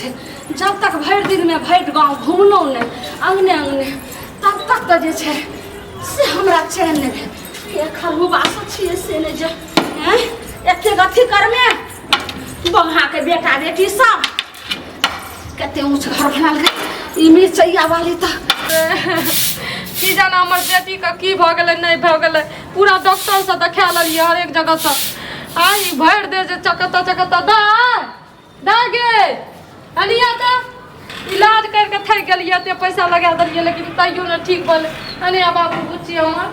छे जब तक भर दिन में भर गाँव घूमलो नहीं अंगने अंगने तब तक तो जे छे से हमरा चैन नहीं भेल। एक खरबुबासो छिए से नहीं जे हैं एते गथी करमे बंगा के बेटा बेटी सब कते ऊंच घर बनल गए ई मिर्चैया वाली तो की जाना हमर बेटी का की भ गेलै नहीं भ गेलै पूरा डॉक्टर से देखा लिये हर एक जगह से आई भर दे जे चकता चकता दा गे अलिया त इलाज करके थक गेलिए एते पैसा लगा दिलिए लेकिन तैयो न ठीक बोले अलिया बाबू बुच्ची हमर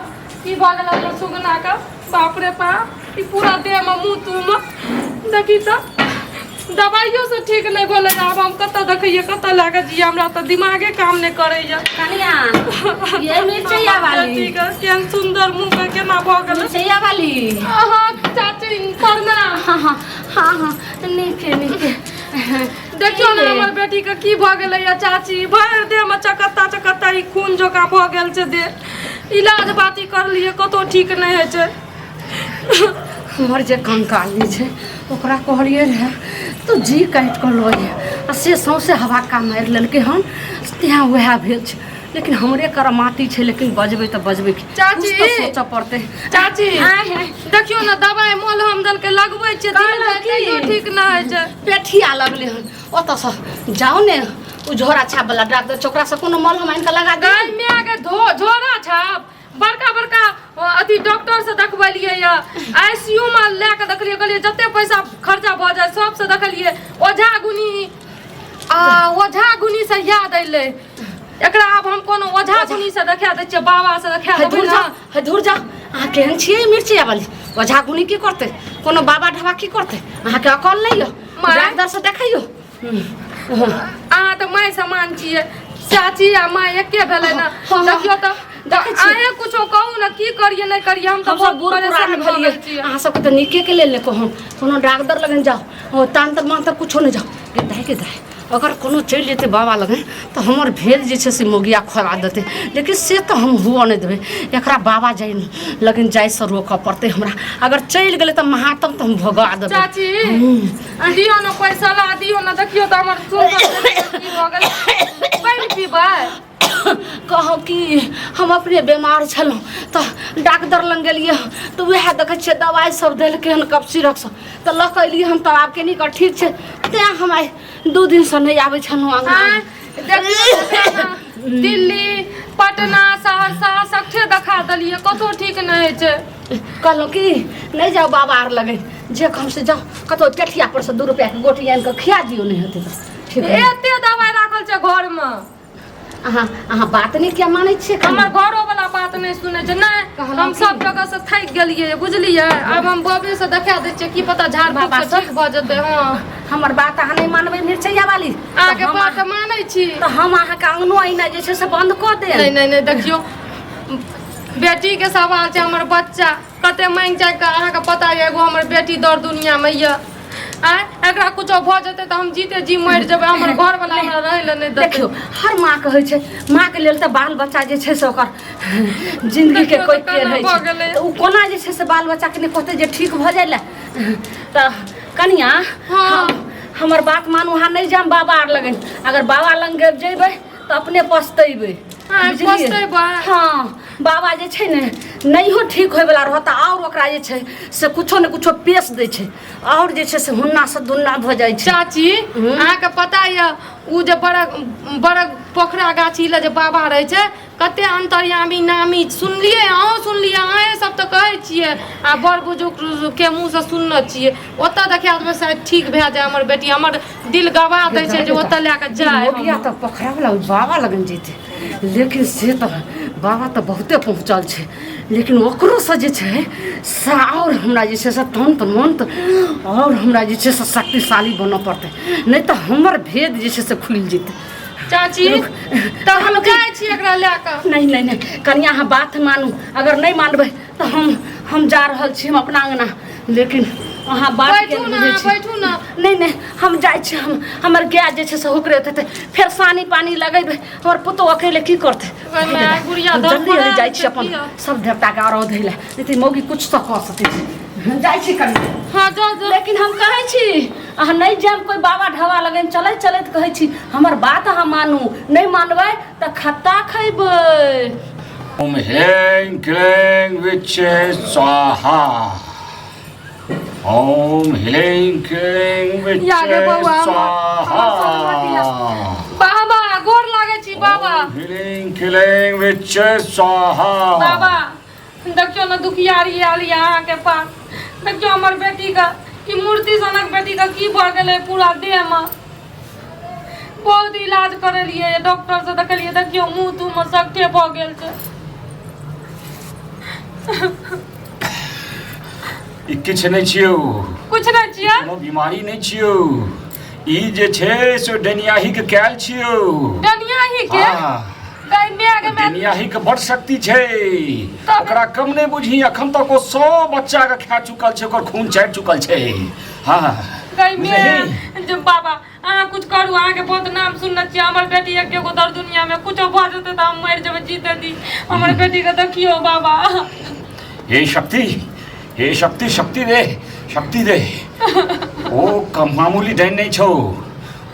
की भ गेलै हमर सुगना का बाप रे बाप ई पूरा देह में मुंह तुम देखी त दवाइयों से ठीक नहीं बोले अब हम कत देखिए कत लागे जी हमरा तो दिमागे काम नहीं करैया कनिया ये मिर्चैया वाली ठीक है केन सुंदर मुंह के केना भ गेल मिर्चैया वाली हां चाची करना हां नीके देखियो ना हमर बेटी के की भ गेलै या चाची भर देह में चकत्ता चकत्ता ई खून जोका भ गेल छै दे इलाज बाती कर लिए कतो ठीक नहीं है छै हमर जे कंकाली छै ओकरा कहलिए रहे तो जी काट कर लोए आ से सौसे हवा का मार लेलकै हन त्या वह भेल छै लेकिन हमरे कर माटी छै लेकिन बजबै त बजबै चाची तो सोच पड़ते चाची देखियो ना दवाई मोल हम दल के लगबै छै तैयो ठीक न है छै पेठिया लगले हन ओत से जाओ ने उ झोरा छाप वाला डॉक्टर चोकरा से कोनो मल हम आइन के लगा दे गाय में आगे झोरा छाप बड़का बड़का अथी डॉक्टर से देखबलिए या आईसीयू में लेके देखलिए कहलिए जते पैसा खर्चा भ जाए सब से देखलिए ओझा गुनी से याद अइले एकरा अब हम कोनो ओझा गुनी से देखा दै छियै बाबा से देखा देबै ना दूर जा आ केहन छियै मिर्चिया वाली ओझा गुनी की करते कोनो बाबा ढाबा की करते अहाँ के अकल नहीं हो डॉक्टर से देखैयो अहाँ तो मैं समान छियै चाची आ माँ एके भेलै ना देखियो त आए कुछो कहू ना की करिए नहीं करिए हम तो सब बुरा पुरान भेलिए अहाँ सबके तो निके के ले कहूँ कोनो डॉक्टर लगन जाओ तांतर मांतर कुछो नहीं जाओ के दाय अगर कोनो चल जेते बाबा लगन तो हमर भेल जे छे से मोगिया खोला देते लेकिन से तो हम हुआ नहीं देबे एकरा बाबा जाय लगन जाय से रोक पड़ते हमरा अगर चल गेले तो महातम तो हम भगा देबे चाची दियो ना पैसा ला दियो ना देखियो त हमर सुगर की हो गेल पानी पीबै कहो कि हम अपने बीमार छलौं तो डॉक्टर लग गेलिए तो वह देखे छे दवाई सब देलके हन कफ सिरप सब तो लक अलिए हम तो आपके नहीं कर ठीक छे ते हम आइ 2 दिन से नहीं आवे छलौं दिल्ली पटना सहरसा सबठे देखा दलिए कतो ठीक नहीं है छे कहलो कि नहीं जाओ बाबा आर लगे जे हम से जाओ कतो पेठिया पर से 2 रुपया के गोटी आन के खिया दियो नहीं होते ठीक है एते दवाई राखल छे घर में अहाँ बात नहीं क्या माने छे हमर घरो वाला बात नहीं सुने छे नहीं हम सब जगह से थक गेलिए बुझलिए अब हम बबे से देखा दे छे की पता झाड़ बाबा ठीक भ जते हां हमर बात अहाँ नहीं मानबे मिर्चैया वाली आगे बात मानै छी तो हम अहाँ के अंगनो आइना जे छे से बंद कर दे नहीं देखियो बेटी के सवाल छे हमर बच्चा कते मांग जाय के अहाँ के पता है एगो हमर बेटी दर दुनिया में ये एकरा कुछो भ जते तो हम जीते जी मर जेबे हमर घर वाला हमरा रह ले नहीं देखियो हर माँ कहै छै माँ के लेल त बाल बच्चा जे छै से ओकर जिंदगी के कोई के रहै छै त उ कोना जे छै से बाल बच्चा के ने कहते जे ठीक भ जाइले त कनिया हमर बात मानू अहाँ नहीं जाम बाबा आर लगन अगर बाबा लंग जेबै त अपने पछतैबै हाँ बाबा जे छै ने नहीं हो ठीक होय वाला रहता और ओकरा जे छै से कुछो ने कुछो पेश दै छै और जे छै से हुन्ना से दुन्ना भ जाय छै चाची अहाँ के पता है उ जे बड़ा पोखरा गाछी ले जे बाबा रहे छै कते अंतर्यामी नामी सुनलिए अहाँ सुनलिए अहाँ सब तो कहै छिए आ बड़ बुजुर्ग के मुंह से सुनने छिए ओता देखा देबे शायद ठीक भए जाए हमर बेटी हमर दिल गवा दै छै जे ओता ले के जाए मोगिया त पोखरा वाला बाबा लगन जेते लेकिन से तो बाबा तो बहुते पहुँचल छै लेकिन ओकरो से जे छै से और हमरा जे छै से तंत मंत और हमरा जे छै से शक्तिशाली बनऽ पड़ते नहीं तो हमर भेद जे छै से खुल जेते चाची तो हम जाय छी एकरा ले के नहीं कनिया अहाँ बात मानू अगर नहीं मानबै तो हम जा रहल छी हम अपना अंगना लेकिन अहाँ बात के बैठू ना नहीं हम जाय छी हमर गाय जे छै से होकरे हेतै फेर सानी पानी लगेबै हमर पुतो अकेले की करते गुड़िया जल्दी जाय छी अपन सब देवता के आराध दैले नहीं मौगी कुछ तो कह सकै छै जाय छी कनी। हाँ जा जा। लेकिन हम कहै छी अहाँ नहीं जान कोई बाबा ढाबा लगन चलैत चलैत कहै छी हमर बात अहाँ मानू, नहीं मानबै त खत्ता खैबै। ओम ह्रीं क्लीं विचे स्वाहा। ओम ह्रीं क्लीं विचे स्वाहा। बाबा गोर लागे छी बाबा। ह्रीं क्लीं विचे स्वाहा। बाबा देखियो ना दुखियारी आली अहाँ के पास, देखियो हमर बेटी का ई मूर्ति सनक बेटी का की भ गेलै पूरा देह में। बहुत इलाज करेलिए डॉक्टर से देखलिए, देखियो मुंह तुह में सगठे भ गेल छै। ई किछ नहीं छियो, कुछ नहीं छियै, कोनो बीमारी नहीं छियो। ई जे छै से डनियाही के कैल छियो। डनियाही के गई में आगे में डनियाही के बड़ शक्ति छै, ओकरा कम नहीं बुझी। अखन तक ओ 100 बच्चा के खा चुकल छै, ओकर खून चाटि चुकल छै। हाँ गई में जब बाबा अहाँ कुछ करू, अहाँ के बहुत नाम सुनने छियै। हमर बेटी एक गो दर दुनिया में कुछ भ जेतै त हम मर जेबै, जीते दी हमर बेटी के देखियो बाबा। हे शक्ति, हे शक्ति, शक्ति दे, शक्ति दे। ओ कम मामूली डैन नहीं छौ,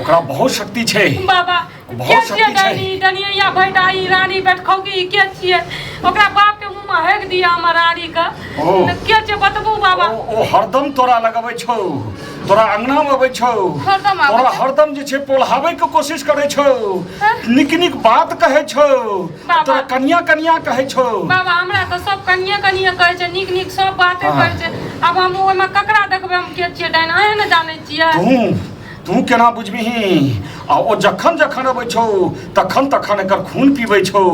ओकरा बहुत शक्ति छै बाबा। बहुत के शक्ति छियै छै। डैनी डनिया भैटाई रानी बैठखौकी के छियै? ओकरा बाप के मुंह में हेक दिया हमर रानी का। ओ। के छै बतबू बाबा। ओ हरदम तोरा लगबै छौ, तोरा अंगना में अबै छौ, हरदम आबै तोरा छै। हरदम जे छै पोल्हाबै के कोशिश करै छौ, हाँ? निक निक बात कहै छौ, बाबा। तोरा कनिया कनिया कहै छौ। बाबा हमरा तो सब कनिया कनिया कहै छै, नीक नीक सब बातें हाँ। कहै छै। अब हम ओइमे ककरा देखबै, हम के छियै डाइन अहें ने जानै छियै। तू केना बुझबिही? आ ओ जखन जखन अबै छौ तखन तखन एकर खून पीबै छौ,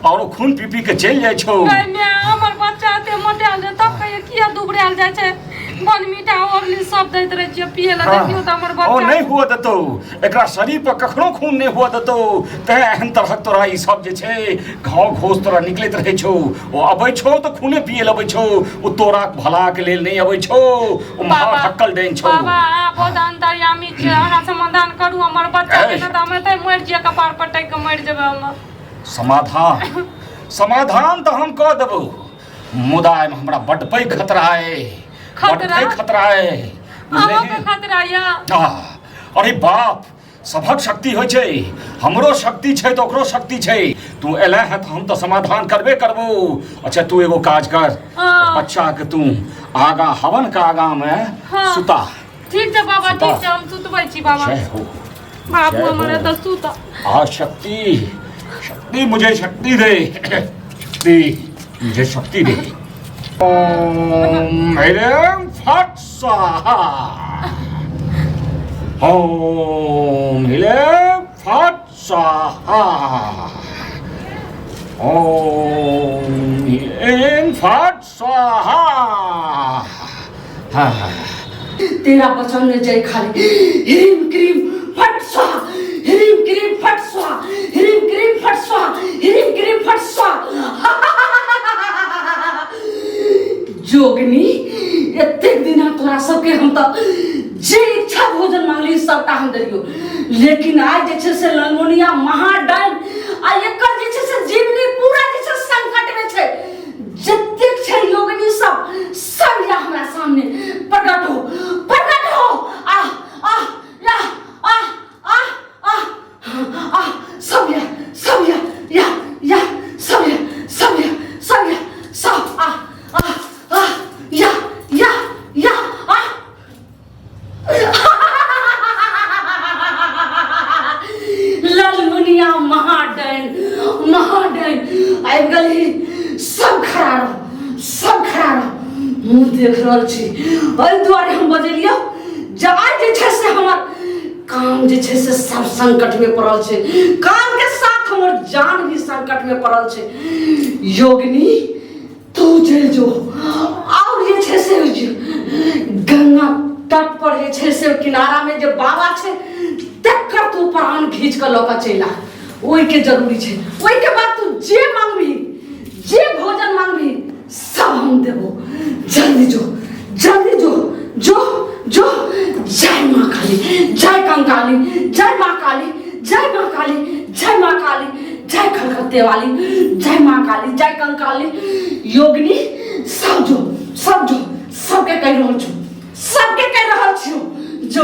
और ओ खून पी पी के चलि जाइ छौ। हमर बच्चा एते मोटायल छै, तब कहिए किया दुबरायल जाइ छै। बन मीठा ओरली सब दैत रहै छियै पिए ला, देखियो त हमर बच्चा ओ नहीं हुआ देतौ, एकरा शरीर पर कखनो खून नहीं हुआ देतौ। तै एहन तरह तोरा ई सब जे छै घाव घोष तोरा निकलैत रहै छौ। ओ अबै छौ त खूने पिए लबै छौ, ओ तोरा भला के लेल नहीं अबै छौ। ओ महा हक्कल देन छौ। बाबा अहाँ बहुत अंतर्यामी छियै, अहाँ समाधान करू हमर बच्चा के, न त हम एतै मरि जियै, कपार पटक के मरि जेबै हम। समाधान समाधान तो हम कह देबो, मुदा एहिमे हमरा बड्ड पैघ खतरा है, बड्ड पैघ खतरा है। अहाँ के खतरा या? अरे बाप, सबक शक्ति होइ छै, हमरो शक्ति छै तो ओकरो शक्ति छै। तू एले है तो हम तो समाधान करबे करबो। अच्छा तू एगो काज कर, बच्चा के तू आगा हवन का आगा में सुता। ठीक छै बाबा, ठीक छै हम सुतबै छी बाबा। जय हो बाबू हमरे तो सुता। आ शक्ति, शक्ति मुझे शक्ति दे, शक्ति मुझे शक्ति दे। ओम ह्रीं फट् स्वाहा। ओम ह्रीं फट् स्वाहा। ओम ह्रीं फट् स्वाहा। तेरा बचन में जय खाली ह्रीं क्रीम फट स्वाहा, ह्रीं क्रीम फट स्वाहा, ह्रीं क्रीम फट स्वाहा, ह्रीं क्रीम फट स्वाहा। जोगनी एते दिन तोरा सबके हम तो जे इच्छा भोजन मांगली सबटा हम देलियो, लेकिन आज जे छै से लंगोनिया महाडाइन आ एकर जे छै से जिंदगी पूरा जे छै संकट में छै। जतेक छै योगिनी सब या हमरा सामने प्रकट हो, प्रकट हो। आ आ या आ आ आ आ सब या सब या या या सब या सब या सब या सब आ आ या या या आ। ललमुनिया महाडाइन महाडाइन आबि गेली। सब खड़ा रहो, सब खड़ा रहो, मुँह देख रहल छी। एहि दुआरे हम बजेलियो जे आइ जे छै से हमर काम जे छै से सब संकट में पड़ल छै, काम के साथ हमर जान भी संकट में पड़ल छै। योगिनी तू चल जो, और जे छै से गंगा तट पर जे छै से किनारा में जे बाबा छै तकर तू प्राण खींच के लऽ के चला। ओहि के जरूरी छै, ओहि के बाद तू जे मांगबी, जे भोजन मांगबी सब हम देबो। जल्दी जो, जल्दी जो, जो जो। जय माँ काली, जय कंकाली, जय माँ काली, जय माँ काली, जय माँ काली, जय खलखत्ते वाली, जय माँ काली, जय कंकाली। योगिनी सब जो, सब जो, सबके कह रहल छु, सबके कह रहल छु जो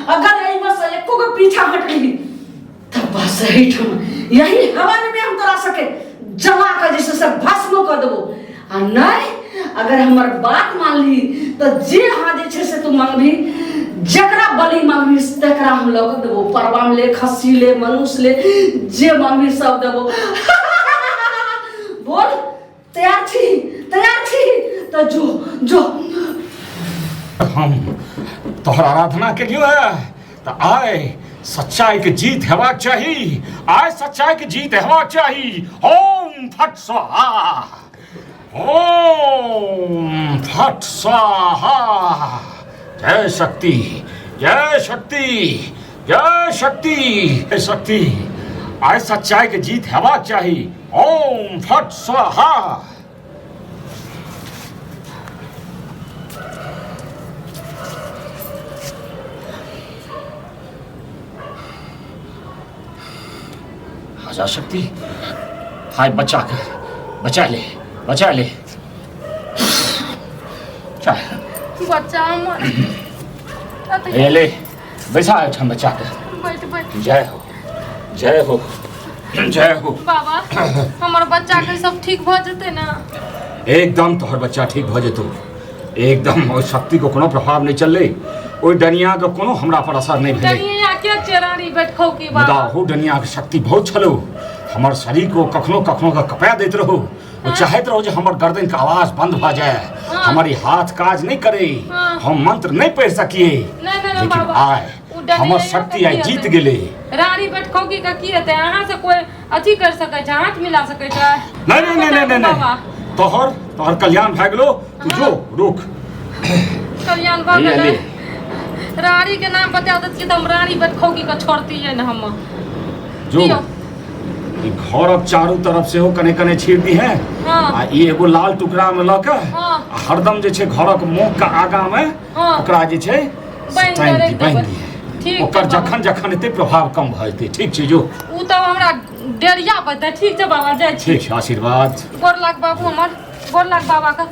अगर एहि में से एको गो पीछा हटली तब बस यही हवा में हम तोरा सके जमा कर जैसे से भस्म कर देबो। आ नहीं अगर हमर बात मान ली तो जे हाँ जे छे से तू मांगबी जकरा बलि मांगबी तकरा हम लग देबो। परवाम ले, खस्सी ले, मनुष्य ले, जे मांगबी सब देबो। बोल तैयार छी तो जो हम तोहर आराधना के लियो है तो आए सच्चाई के जीत हेबाक चाही, आए सच्चाई के जीत हेबाक चाही। ओम फट स्वाहा, ओम फट स्वाहा। जय शक्ति, जय शक्ति, जय शक्ति, जय शक्ति। आए सच्चाई के जीत हेबाक चाही। ओम फट स्वाहा। आजा शक्ति, हाय बचा ले चल बच्चा हमर ये ले बैठा हम बचा के। बैठ जय हो, जय हो, जय हो। बाबा हमर बच्चा के सब ठीक भ जते ना? एकदम तोहर बच्चा ठीक भ जेतौ एकदम। ओइ शक्ति को कोनो प्रभाव नहीं चलले, ओइ डनिया के कोनो हमरा पर असर नहीं भेले। डनिया के चेरानी बैठौ की बाबा? मुदा हो डनिया के शक्ति बहुत छलो, हमर शरीर को कखनो कखनो का कपा देत रहो। वो चाहत रहो जे हमर गर्दन का आवाज बंद भ जाए, हमारी हाथ काज नहीं करे, हम मंत्र नहीं पढ़ सकिए। लेकिन आए हमर शक्ति आई जीत गेले। रानी बैठौ की का की हेते? अहाँ से कोई अथी कर सकै छै, हाथ मिला सकै छै? नहीं तोहर कल्याण भ गेलो। तू जो रुक, कल्याण भ गेलै। रानी के नाम बता देत कि हम रानी बैठौ की का छोड़ती है ना हम जो ई घर अब चारों तरफ से हो कने कने छीड़ दी है। आ ई एगो लाल टुकड़ा में ल के हरदम जे छे घरक मुंह का आगा में ओकरा जे छे बांध दी। ठीक, ओकर जखन जखन एते प्रभाव कम भ जेते। ठीक छै जो उ त हमरा डेरिया पता। ठीक छै बाबा, जाय छी। ठीक छै, आशीर्वाद। गोर लाग बाबू हमर, गोर लाग बाबा का।